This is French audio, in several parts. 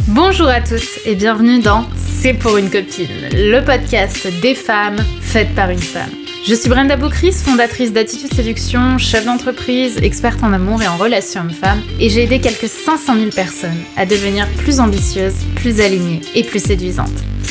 Bonjour à toutes et bienvenue dans C'est pour une copine, le podcast des femmes faites par une femme. Je suis Brenda Boucris, fondatrice d'Attitude Séduction, chef d'entreprise, experte en amour et en relations hommes-femmes, et j'ai aidé quelques 500 000 personnes à devenir plus ambitieuses, plus alignées et plus séduisantes.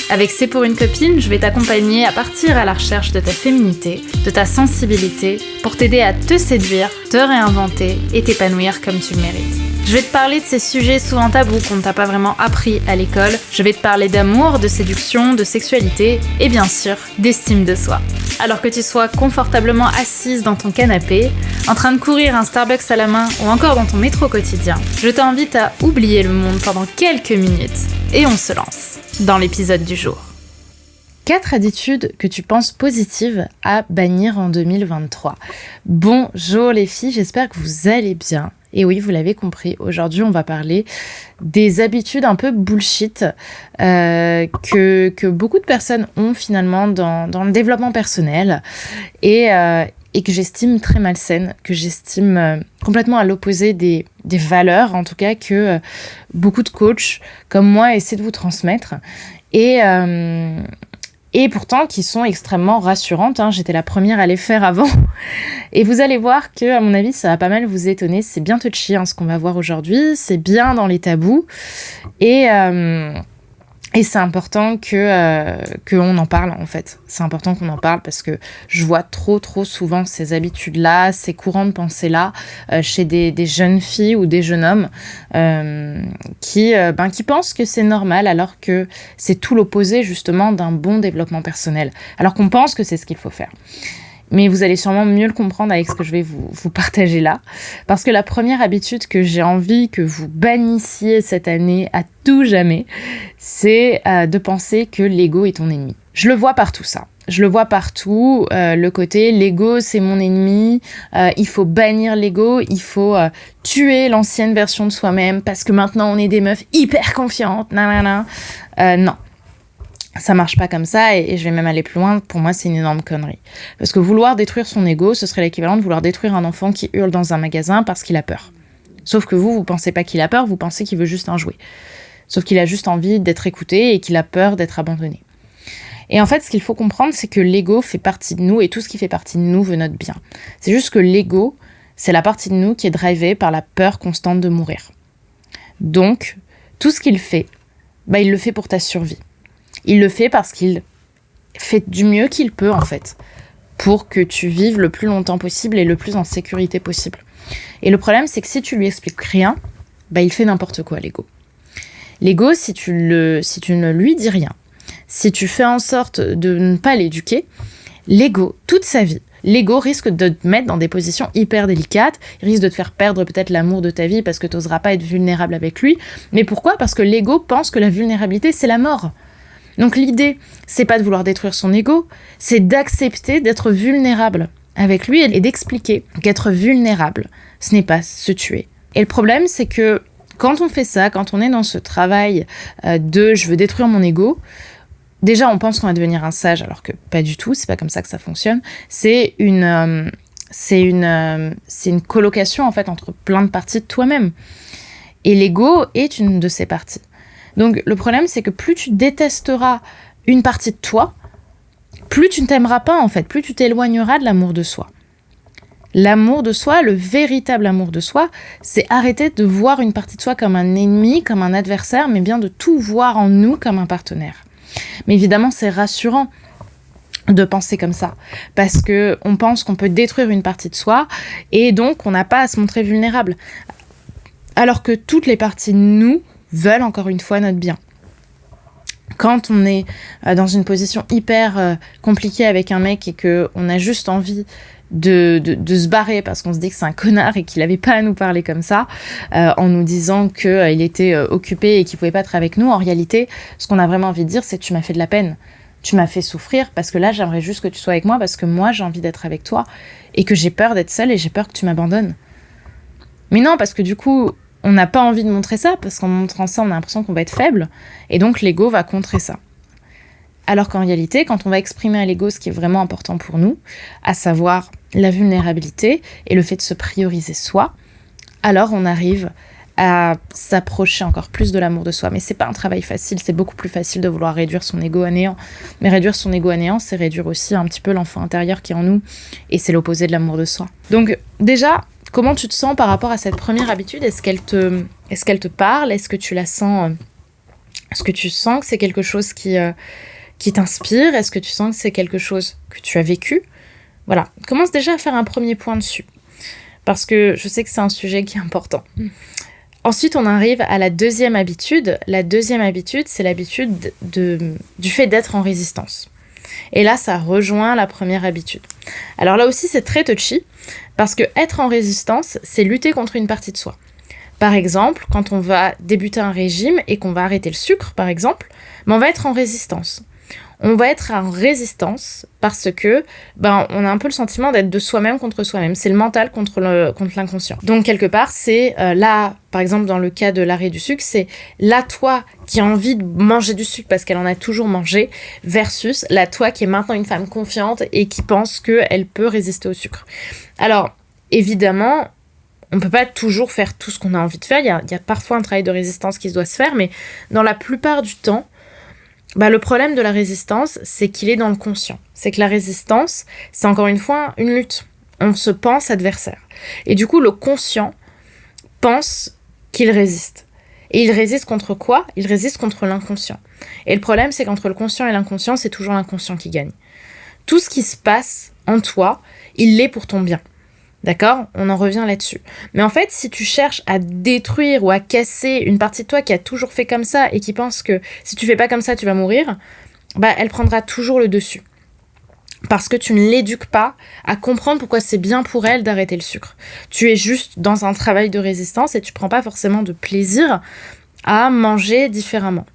Avec C'est pour une copine, je vais t'accompagner à partir à la recherche de ta féminité, de ta sensibilité, pour t'aider à te séduire, te réinventer et t'épanouir comme tu le mérites. Je vais te parler de ces sujets souvent tabous qu'on ne t'a pas vraiment appris à l'école. Je vais te parler d'amour, de séduction, de sexualité et bien sûr d'estime de soi. Alors que tu sois confortablement assise dans ton canapé, en train de courir un Starbucks à la main ou encore dans ton métro quotidien, je t'invite à oublier le monde pendant quelques minutes et on se lance dans l'épisode du jour. 4 attitudes que tu penses positives à bannir en 2023. Bonjour les filles, j'espère que vous allez bien. Et oui, vous l'avez compris, aujourd'hui on va parler des habitudes un peu bullshit que beaucoup de personnes ont finalement dans le développement personnel et que j'estime très malsaines, que j'estime complètement à l'opposé des valeurs, en tout cas que beaucoup de coachs comme moi essaient de vous transmettre. Et pourtant qui sont extrêmement rassurantes, hein. J'étais la première à les faire avant. Et vous allez voir que, à mon avis, ça va pas mal vous étonner. C'est bien touchy ce qu'on va voir aujourd'hui. C'est bien dans les tabous. Et c'est important qu'on en parle, en fait. C'est important qu'on en parle parce que je vois trop souvent ces habitudes-là, ces courants de pensée-là chez des jeunes filles ou des jeunes hommes qui pensent que c'est normal alors que c'est tout l'opposé, justement, d'un bon développement personnel. Alors qu'on pense que c'est ce qu'il faut faire. Mais vous allez sûrement mieux le comprendre avec ce que je vais vous partager là. Parce que la première habitude que j'ai envie que vous bannissiez cette année à tout jamais, c'est de penser que l'ego est ton ennemi. Je le vois partout ça. Je le vois partout, le côté l'ego c'est mon ennemi, il faut bannir l'ego, il faut tuer l'ancienne version de soi-même parce que maintenant on est des meufs hyper confiantes, non. Ça marche pas comme ça et je vais même aller plus loin. Pour moi, c'est une énorme connerie. Parce que vouloir détruire son ego, ce serait l'équivalent de vouloir détruire un enfant qui hurle dans un magasin parce qu'il a peur. Sauf que vous pensez pas qu'il a peur, vous pensez qu'il veut juste un jouet. Sauf qu'il a juste envie d'être écouté et qu'il a peur d'être abandonné. Et en fait, ce qu'il faut comprendre, c'est que l'ego fait partie de nous et tout ce qui fait partie de nous veut notre bien. C'est juste que l'ego, c'est la partie de nous qui est drivée par la peur constante de mourir. Donc, tout ce qu'il fait, il le fait pour ta survie. Il le fait parce qu'il fait du mieux qu'il peut, en fait, pour que tu vives le plus longtemps possible et le plus en sécurité possible. Et le problème, c'est que si tu lui expliques rien, il fait n'importe quoi, l'ego. L'ego, si tu ne lui dis rien, si tu fais en sorte de ne pas l'éduquer, l'ego, toute sa vie, l'ego risque de te mettre dans des positions hyper délicates, il risque de te faire perdre peut-être l'amour de ta vie parce que tu n'oseras pas être vulnérable avec lui. Mais pourquoi ? Parce que l'ego pense que la vulnérabilité, c'est la mort. Donc l'idée, c'est pas de vouloir détruire son ego, c'est d'accepter d'être vulnérable avec lui et d'expliquer qu'être vulnérable, ce n'est pas se tuer. Et le problème, c'est que quand on fait ça, quand on est dans ce travail de « je veux détruire mon ego », déjà on pense qu'on va devenir un sage, alors que pas du tout, c'est pas comme ça que ça fonctionne. C'est une colocation en fait entre plein de parties de toi-même. Et l'ego est une de ces parties. Donc le problème, c'est que plus tu détesteras une partie de toi, plus tu ne t'aimeras pas en fait, plus tu t'éloigneras de l'amour de soi. L'amour de soi, le véritable amour de soi, c'est arrêter de voir une partie de soi comme un ennemi, comme un adversaire, mais bien de tout voir en nous comme un partenaire. Mais évidemment, c'est rassurant de penser comme ça, parce qu'on pense qu'on peut détruire une partie de soi, et donc on n'a pas à se montrer vulnérable. Alors que toutes les parties de nous veulent encore une fois notre bien. Quand on est dans une position hyper compliquée avec un mec et qu'on a juste envie de se barrer parce qu'on se dit que c'est un connard et qu'il n'avait pas à nous parler comme ça, en nous disant qu'il était occupé et qu'il ne pouvait pas être avec nous, en réalité, ce qu'on a vraiment envie de dire, c'est « tu m'as fait de la peine, tu m'as fait souffrir parce que là, j'aimerais juste que tu sois avec moi parce que moi, j'ai envie d'être avec toi et que j'ai peur d'être seule et j'ai peur que tu m'abandonnes. » Mais non, parce que du coup, on n'a pas envie de montrer ça, parce qu'en montrant ça, on a l'impression qu'on va être faible, et donc l'ego va contrer ça. Alors qu'en réalité, quand on va exprimer à l'ego ce qui est vraiment important pour nous, à savoir la vulnérabilité et le fait de se prioriser soi, alors on arrive à s'approcher encore plus de l'amour de soi. Mais c'est pas un travail facile, c'est beaucoup plus facile de vouloir réduire son ego à néant. Mais réduire son ego à néant, c'est réduire aussi un petit peu l'enfant intérieur qui est en nous, et c'est l'opposé de l'amour de soi. Donc déjà, comment tu te sens par rapport à cette première habitude ? Est-ce qu'elle te parle ? Est-ce que tu la sens Est-ce que tu sens que c'est quelque chose qui t'inspire ? Est-ce que tu sens que c'est quelque chose que tu as vécu ? Voilà, commence déjà à faire un premier point dessus. Parce que je sais que c'est un sujet qui est important. Ensuite, on arrive à la deuxième habitude. La deuxième habitude, c'est l'habitude du fait d'être en résistance. Et là, ça rejoint la première habitude. Alors là aussi, c'est très touchy, parce que être en résistance, c'est lutter contre une partie de soi. Par exemple, quand on va débuter un régime et qu'on va arrêter le sucre, par exemple, on va être en résistance. On va être en résistance parce que on a un peu le sentiment d'être de soi-même contre soi-même. C'est le mental contre l'inconscient. Donc quelque part, c'est là, par exemple dans le cas de l'arrêt du sucre, c'est la toi qui a envie de manger du sucre parce qu'elle en a toujours mangé versus la toi qui est maintenant une femme confiante et qui pense qu'elle peut résister au sucre. Alors évidemment, on ne peut pas toujours faire tout ce qu'on a envie de faire. Il y a parfois un travail de résistance qui doit se faire, mais dans la plupart du temps, le problème de la résistance, c'est qu'il est dans le conscient. C'est que la résistance, c'est encore une fois une lutte. On se pense adversaire. Et du coup, le conscient pense qu'il résiste. Et il résiste contre quoi ? Il résiste contre l'inconscient. Et le problème, c'est qu'entre le conscient et l'inconscient, c'est toujours l'inconscient qui gagne. Tout ce qui se passe en toi, il l'est pour ton bien. D'accord ? On en revient là-dessus. Mais en fait, si tu cherches à détruire ou à casser une partie de toi qui a toujours fait comme ça et qui pense que si tu fais pas comme ça, tu vas mourir, elle prendra toujours le dessus. Parce que tu ne l'éduques pas à comprendre pourquoi c'est bien pour elle d'arrêter le sucre. Tu es juste dans un travail de résistance et tu prends pas forcément de plaisir à manger différemment.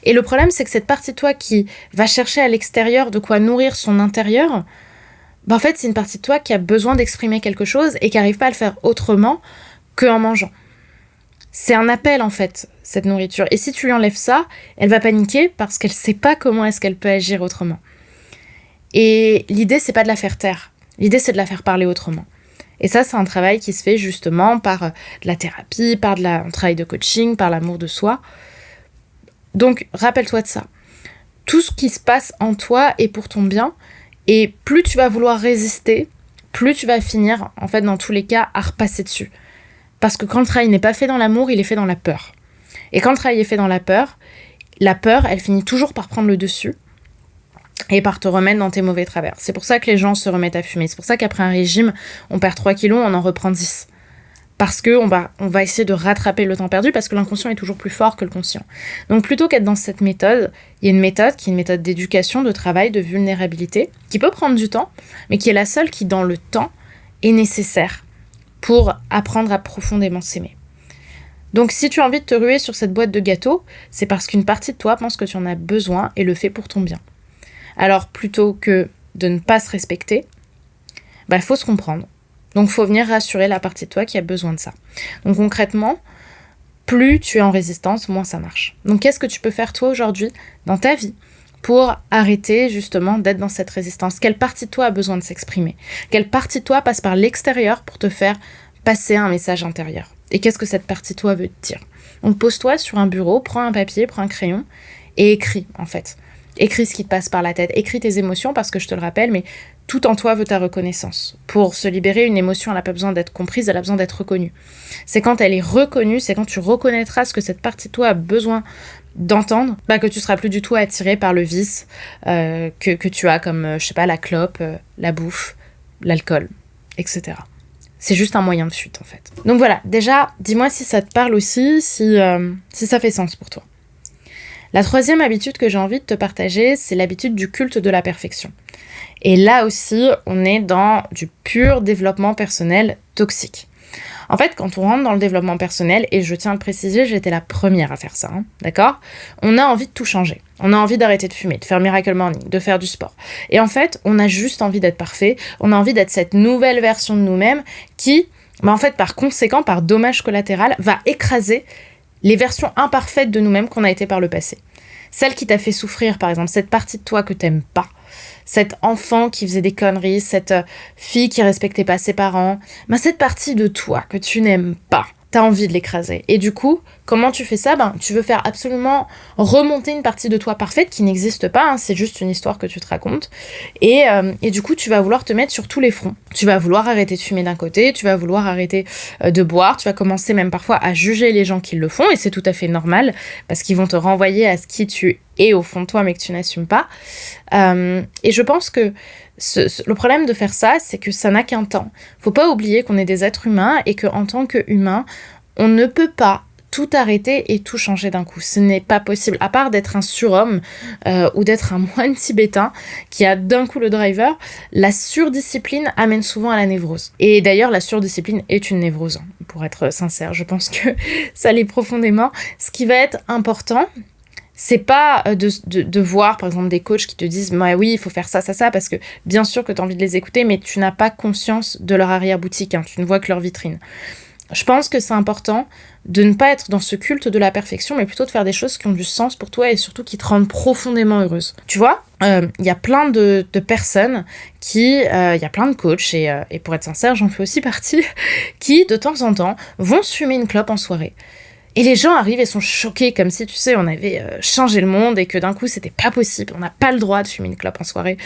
Et le problème, c'est que cette partie de toi qui va chercher à l'extérieur de quoi nourrir son intérieur, en fait, c'est une partie de toi qui a besoin d'exprimer quelque chose et qui n'arrive pas à le faire autrement qu'en mangeant. C'est un appel, en fait, cette nourriture. Et si tu lui enlèves ça, elle va paniquer parce qu'elle ne sait pas comment est-ce qu'elle peut agir autrement. Et l'idée, c'est pas de la faire taire. L'idée, c'est de la faire parler autrement. Et ça, c'est un travail qui se fait justement par de la thérapie, par un travail de coaching, par l'amour de soi. Donc, rappelle-toi de ça. Tout ce qui se passe en toi est pour ton bien. Et plus tu vas vouloir résister, plus tu vas finir, en fait, dans tous les cas, à repasser dessus. Parce que quand le travail n'est pas fait dans l'amour, il est fait dans la peur. Et quand le travail est fait dans la peur, elle finit toujours par prendre le dessus et par te remettre dans tes mauvais travers. C'est pour ça que les gens se remettent à fumer. C'est pour ça qu'après un régime, on perd 3 kilos, on en reprend 10. Parce qu'on va essayer de rattraper le temps perdu, parce que l'inconscient est toujours plus fort que le conscient. Donc plutôt qu'être dans cette méthode, il y a une méthode qui est une méthode d'éducation, de travail, de vulnérabilité, qui peut prendre du temps, mais qui est la seule qui, dans le temps, est nécessaire pour apprendre à profondément s'aimer. Donc si tu as envie de te ruer sur cette boîte de gâteaux, c'est parce qu'une partie de toi pense que tu en as besoin et le fait pour ton bien. Alors plutôt que de ne pas se respecter, il faut se comprendre. Donc, il faut venir rassurer la partie de toi qui a besoin de ça. Donc, concrètement, plus tu es en résistance, moins ça marche. Donc, qu'est-ce que tu peux faire, toi, aujourd'hui, dans ta vie, pour arrêter, justement, d'être dans cette résistance ? Quelle partie de toi a besoin de s'exprimer ? Quelle partie de toi passe par l'extérieur pour te faire passer un message intérieur ? Et qu'est-ce que cette partie de toi veut te dire ? Donc, pose-toi sur un bureau, prends un papier, prends un crayon et écris, en fait. Écris ce qui te passe par la tête. Écris tes émotions, parce que je te le rappelle, mais tout en toi veut ta reconnaissance. Pour se libérer, une émotion, elle n'a pas besoin d'être comprise, elle a besoin d'être reconnue. C'est quand elle est reconnue, c'est quand tu reconnaîtras ce que cette partie de toi a besoin d'entendre, que tu seras plus du tout attiré par le vice que tu as, comme, la clope, la bouffe, l'alcool, etc. C'est juste un moyen de fuite, en fait. Donc voilà, déjà, dis-moi si ça te parle aussi, si ça fait sens pour toi. La troisième habitude que j'ai envie de te partager, c'est l'habitude du culte de la perfection. Et là aussi, on est dans du pur développement personnel toxique. En fait, quand on rentre dans le développement personnel, et je tiens à le préciser, j'étais la première à faire ça, d'accord ? On a envie de tout changer. On a envie d'arrêter de fumer, de faire Miracle Morning, de faire du sport. Et en fait, on a juste envie d'être parfait. On a envie d'être cette nouvelle version de nous-mêmes qui, en fait, par conséquent, par dommage collatéral, va écraser les versions imparfaites de nous-mêmes qu'on a été par le passé. Celle qui t'a fait souffrir, par exemple, cette partie de toi que t'aimes pas, cet enfant qui faisait des conneries, cette fille qui respectait pas ses parents, cette partie de toi que tu n'aimes pas, t'as envie de l'écraser. Et du coup, comment tu fais ça ? Tu veux faire absolument remonter une partie de toi parfaite qui n'existe pas, hein, c'est juste une histoire que tu te racontes. Et du coup, tu vas vouloir te mettre sur tous les fronts. Tu vas vouloir arrêter de fumer d'un côté, tu vas vouloir arrêter de boire, tu vas commencer même parfois à juger les gens qui le font, et c'est tout à fait normal, parce qu'ils vont te renvoyer à ce qui tu es au fond de toi, mais que tu n'assumes pas. Et je pense que le problème de faire ça, c'est que ça n'a qu'un temps. Faut pas oublier qu'on est des êtres humains et qu'en tant qu'humains, on ne peut pas tout arrêter et tout changer d'un coup. Ce n'est pas possible, à part d'être un surhomme ou d'être un moine tibétain qui a d'un coup le driver. La surdiscipline amène souvent à la névrose. Et d'ailleurs, la surdiscipline est une névrose, hein, pour être sincère. Je pense que ça l'est profondément. Ce qui va être important, c'est pas de voir, par exemple, des coachs qui te disent « oui, il faut faire ça, parce que bien sûr que tu as envie de les écouter, mais tu n'as pas conscience de leur arrière-boutique, hein, tu ne vois que leur vitrine. » Je pense que c'est important de ne pas être dans ce culte de la perfection, mais plutôt de faire des choses qui ont du sens pour toi et surtout qui te rendent profondément heureuse. Tu vois, y a plein de personnes qui... y a plein de coachs, et pour être sincère, j'en fais aussi partie, qui, de temps en temps, vont se fumer une clope en soirée. Et les gens arrivent et sont choqués, comme si, tu sais, on avait changé le monde et que d'un coup, c'était pas possible. On n'a pas le droit de fumer une clope en soirée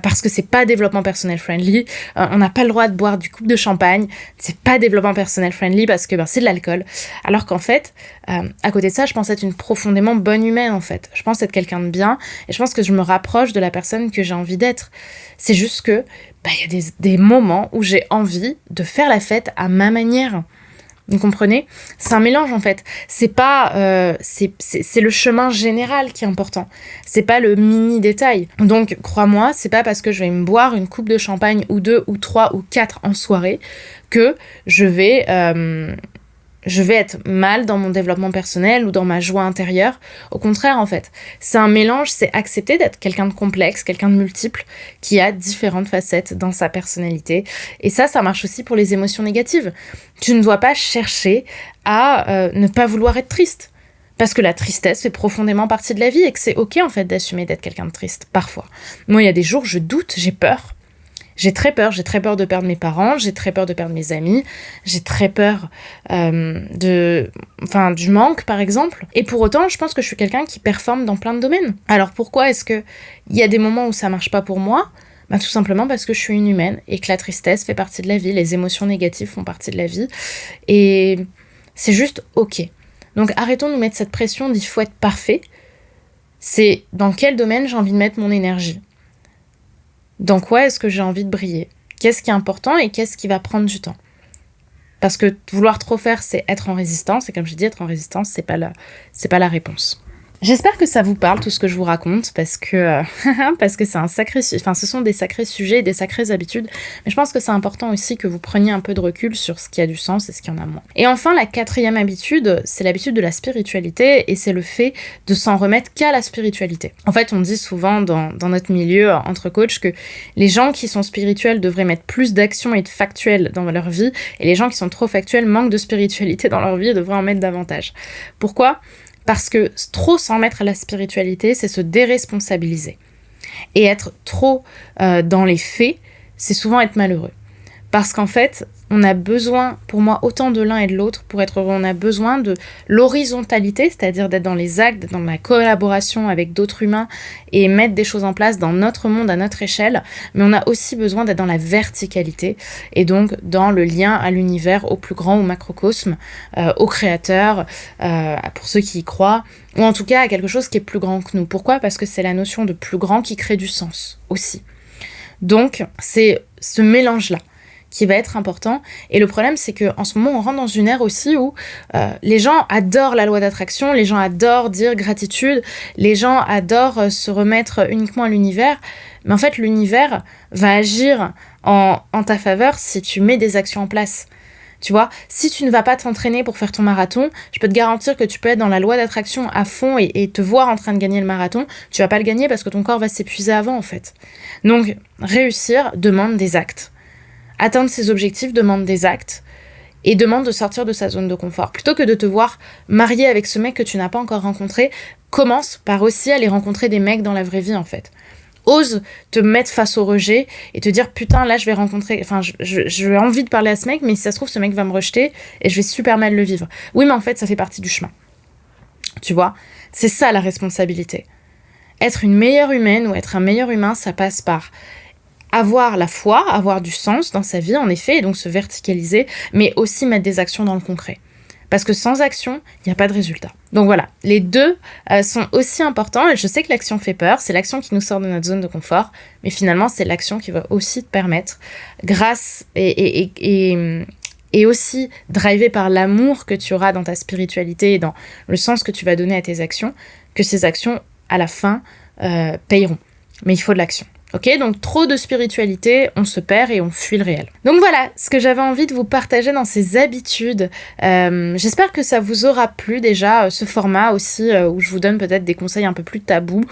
parce que c'est pas développement personnel friendly. On n'a pas le droit de boire du coupe de champagne. C'est pas développement personnel friendly parce que c'est de l'alcool. Alors qu'en fait, à côté de ça, je pense être une profondément bonne humaine, en fait. Je pense être quelqu'un de bien et je pense que je me rapproche de la personne que j'ai envie d'être. C'est juste que, y a des moments où j'ai envie de faire la fête à ma manière. Vous comprenez ? C'est un mélange en fait. C'est pas, c'est le chemin général qui est important. C'est pas le mini détail. Donc crois-moi, c'est pas parce que je vais me boire une coupe de champagne ou 2 ou 3 ou 4 en soirée que je vais être mal dans mon développement personnel ou dans ma joie intérieure. Au contraire, en fait. C'est un mélange, c'est accepter d'être quelqu'un de complexe, quelqu'un de multiple, qui a différentes facettes dans sa personnalité. Et ça marche aussi pour les émotions négatives. Tu ne dois pas chercher à ne pas vouloir être triste. Parce que la tristesse fait profondément partie de la vie et que c'est ok, en fait, d'assumer d'être quelqu'un de triste, parfois. Moi, il y a des jours, je doute, j'ai peur. J'ai très peur de perdre mes parents, j'ai très peur de perdre mes amis, j'ai très peur du manque, par exemple. Et pour autant, je pense que je suis quelqu'un qui performe dans plein de domaines. Alors pourquoi est-ce qu'il y a des moments où ça marche pas pour moi ? Tout simplement parce que je suis une humaine et que la tristesse fait partie de la vie, les émotions négatives font partie de la vie. Et c'est juste ok. Donc arrêtons de nous mettre cette pression d'il faut être parfait. C'est dans quel domaine j'ai envie de mettre mon énergie ? Dans quoi est-ce que j'ai envie de briller ? Qu'est-ce qui est important et qu'est-ce qui va prendre du temps ? Parce que vouloir trop faire, c'est être en résistance. Et comme je dis, être en résistance, c'est pas la réponse. J'espère que ça vous parle, tout ce que je vous raconte, parce que c'est un sacré... ce sont des sacrés sujets, des sacrées habitudes. Mais je pense que c'est important aussi que vous preniez un peu de recul sur ce qui a du sens et ce qui en a moins. Et enfin, la 4e habitude, c'est l'habitude de la spiritualité, et c'est le fait de s'en remettre qu'à la spiritualité. En fait, on dit souvent dans notre milieu, entre coachs, que les gens qui sont spirituels devraient mettre plus d'action et de factuel dans leur vie, et les gens qui sont trop factuels manquent de spiritualité dans leur vie et devraient en mettre davantage. Pourquoi ? Parce que trop s'en mettre à la spiritualité, c'est se déresponsabiliser. Et être trop dans les faits, c'est souvent être malheureux. Parce qu'en fait, on a besoin, pour moi, autant de l'un et de l'autre pour être heureux. On a besoin de l'horizontalité, c'est-à-dire d'être dans les actes, dans la collaboration avec d'autres humains et mettre des choses en place dans notre monde, à notre échelle. Mais on a aussi besoin d'être dans la verticalité et donc dans le lien à l'univers, au plus grand, au macrocosme, au créateur, pour ceux qui y croient, ou en tout cas à quelque chose qui est plus grand que nous. Pourquoi ? Parce que c'est la notion de plus grand qui crée du sens aussi. Donc, c'est ce mélange-là qui va être important. Et le problème, c'est qu'en ce moment, on rentre dans une ère aussi où les gens adorent la loi d'attraction, les gens adorent dire gratitude, les gens adorent se remettre uniquement à l'univers. Mais en fait, l'univers va agir en ta faveur si tu mets des actions en place. Tu vois, si tu ne vas pas t'entraîner pour faire ton marathon, je peux te garantir que tu peux être dans la loi d'attraction à fond et te voir en train de gagner le marathon. Tu vas pas le gagner parce que ton corps va s'épuiser avant, en fait. Donc, réussir demande des actes. Atteindre ses objectifs demande des actes et demande de sortir de sa zone de confort. Plutôt que de te voir marié avec ce mec que tu n'as pas encore rencontré, commence par aussi aller rencontrer des mecs dans la vraie vie, en fait. ose te mettre face au rejet et te dire putain là je vais rencontrer, enfin j'ai envie de parler à ce mec, mais si ça se trouve ce mec va me rejeter et je vais super mal le vivre. Oui, mais en fait ça fait partie du chemin. Tu vois, c'est ça la responsabilité. Être une meilleure humaine ou être un meilleur humain, ça passe par avoir la foi, avoir du sens dans sa vie en effet, et donc se verticaliser, mais aussi mettre des actions dans le concret. Parce que sans action, il n'y a pas de résultat. Donc voilà, les deux sont aussi importants. Et je sais que l'action fait peur, c'est l'action qui nous sort de notre zone de confort, mais finalement, c'est l'action qui va aussi te permettre, grâce et aussi drivé par l'amour que tu auras dans ta spiritualité et dans le sens que tu vas donner à tes actions, que ces actions, à la fin, payeront. Mais il faut de l'action. Ok, donc trop de spiritualité, on se perd et on fuit le réel. Donc voilà, ce que j'avais envie de vous partager dans ces habitudes. J'espère que ça vous aura plu déjà, ce format aussi, où je vous donne peut-être des conseils un peu plus tabous.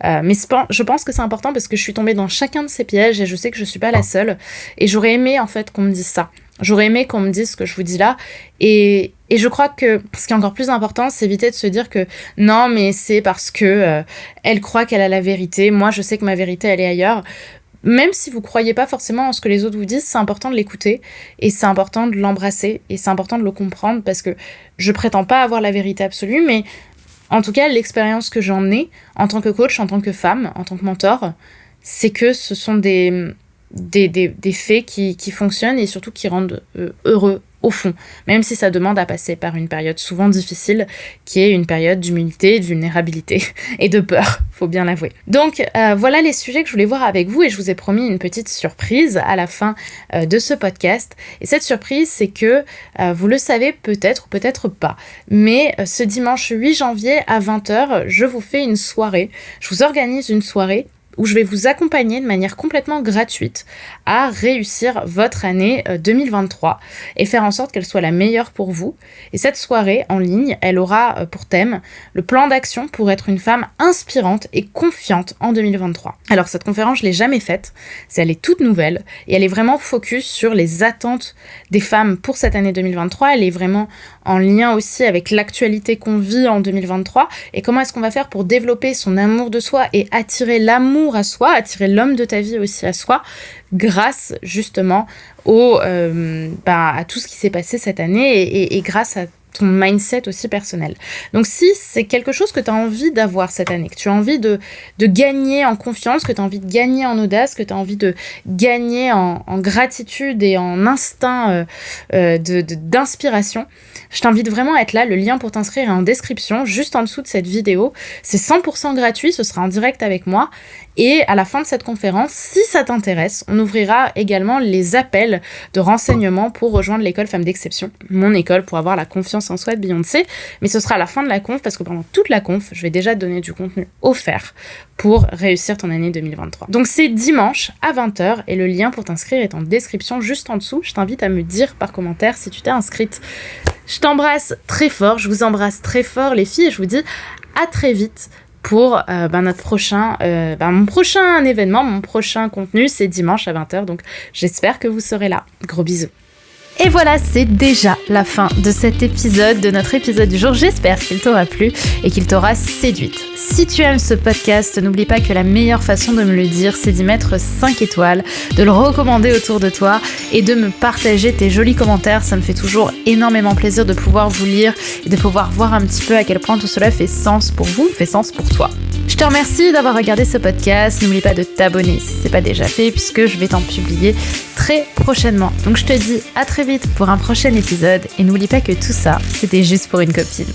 Mais je pense que c'est important parce que je suis tombée dans chacun de ces pièges et je sais que je suis pas la seule. Et j'aurais aimé en fait qu'on me dise ça. J'aurais aimé qu'on me dise ce que je vous dis là. Et je crois que ce qui est encore plus important, c'est éviter de se dire que non, mais c'est parce que elle croit qu'elle a la vérité. Moi, je sais que ma vérité, elle est ailleurs. Même si vous croyez pas forcément en ce que les autres vous disent, c'est important de l'écouter et c'est important de l'embrasser et c'est important de le comprendre parce que je prétends pas avoir la vérité absolue, mais en tout cas, l'expérience que j'en ai en tant que coach, en tant que femme, en tant que mentor, c'est que ce sont des faits qui fonctionnent et surtout qui rendent heureux au fond, même si ça demande à passer par une période souvent difficile qui est une période d'humilité, de vulnérabilité et de peur, faut bien l'avouer. Donc voilà les sujets que je voulais voir avec vous et je vous ai promis une petite surprise à la fin de ce podcast. Et cette surprise, c'est que vous le savez peut-être ou peut-être pas, mais ce dimanche 8 janvier à 20h, je vous fais une soirée, je vous organise une soirée où je vais vous accompagner de manière complètement gratuite à réussir votre année 2023 et faire en sorte qu'elle soit la meilleure pour vous. Et cette soirée en ligne, elle aura pour thème le plan d'action pour être une femme inspirante et confiante en 2023. Alors cette conférence, je l'ai jamais faite, elle est toute nouvelle et elle est vraiment focus sur les attentes des femmes pour cette année 2023. Elle est vraiment en lien aussi avec l'actualité qu'on vit en 2023 et comment est-ce qu'on va faire pour développer son amour de soi et attirer l'amour à soi, attirer l'homme de ta vie aussi à soi, grâce justement à tout ce qui s'est passé cette année et grâce à ton mindset aussi personnel. Donc si c'est quelque chose que tu as envie d'avoir cette année, que tu as envie de gagner en confiance, que tu as envie de gagner en audace, que tu as envie de gagner en gratitude et en instinct d'inspiration, je t'invite vraiment à être là. Le lien pour t'inscrire est en description, juste en dessous de cette vidéo. C'est 100% gratuit, ce sera en direct avec moi. Et à la fin de cette conférence, si ça t'intéresse, on ouvrira également les appels de renseignement pour rejoindre l'école Femmes d'Exception, mon école pour avoir la confiance en soi de Beyoncé. Mais ce sera à la fin de la conf, parce que pendant toute la conf, je vais déjà te donner du contenu offert pour réussir ton année 2023. Donc c'est dimanche à 20h et le lien pour t'inscrire est en description juste en dessous. Je t'invite à me dire par commentaire si tu t'es inscrite. Je t'embrasse très fort, je vous embrasse très fort les filles et je vous dis à très vite pour notre prochain, mon prochain événement, mon prochain contenu, c'est dimanche à 20h, donc j'espère que vous serez là. Gros bisous. Et voilà, c'est déjà la fin de cet épisode, de notre épisode du jour. J'espère qu'il t'aura plu et qu'il t'aura séduite. Si tu aimes ce podcast, n'oublie pas que la meilleure façon de me le dire, c'est d'y mettre 5 étoiles, de le recommander autour de toi et de me partager tes jolis commentaires. Ça me fait toujours énormément plaisir de pouvoir vous lire et de pouvoir voir un petit peu à quel point tout cela fait sens pour vous, fait sens pour toi. Je te remercie d'avoir regardé ce podcast. N'oublie pas de t'abonner si ce n'est pas déjà fait, puisque je vais t'en publier très prochainement. Donc je te dis à très vite pour un prochain épisode et n'oublie pas que tout ça, c'était juste pour une copine.